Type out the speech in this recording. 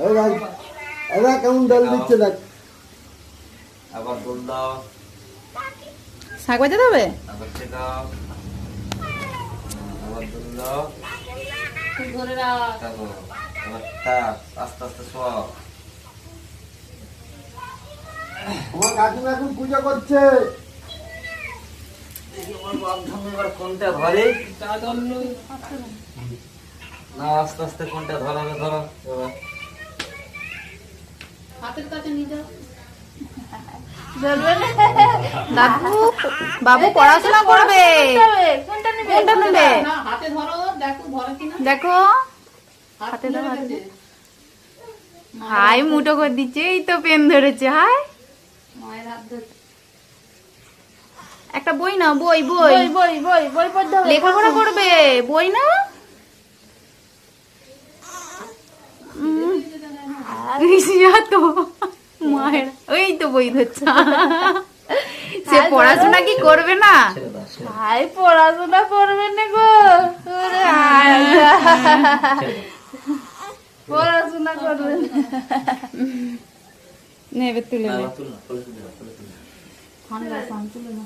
এই ভাই এরা কেমন দল দিচ্ছে দেখ। আবার দোল দাও, শাক বাজাতে হবে। আবার দাও, আবার দোল দাও, ধরে রাখ। তারপর আবার থাক, আস্তে আস্তে শোয়া। আমার কাকিমা এখন পূজা করছে। দেখি আমার বান্ধব এবার কোনটা ধরে। না আস্তে আস্তে কোনটা ধরাবে, ধরো এবার। হাতের কাছে নিয়ে যাও। দাদু বাবু পড়াশোনা করবে। কোনটা নেবে? হাতে ধরো, দেখো ধরে কিনা। দেখো হাতে ধরো। হাই মুঠো করে দিচ্ছে, এই তো পেন ধরেছে। হাই মায়ের হাত ধরে। একটা বই নাও, বই বই বই বই বই পড়তে হবে, লেখাপড়া করবে। বই না তো মায়ের ওই তো বই ধরছে। সে পড়াশোনা কি করবে না? ভাই পড়াশোনা করবে না গো। পড়াশোনা করবে নেবে তুলে ঠান্ডা তুলে না।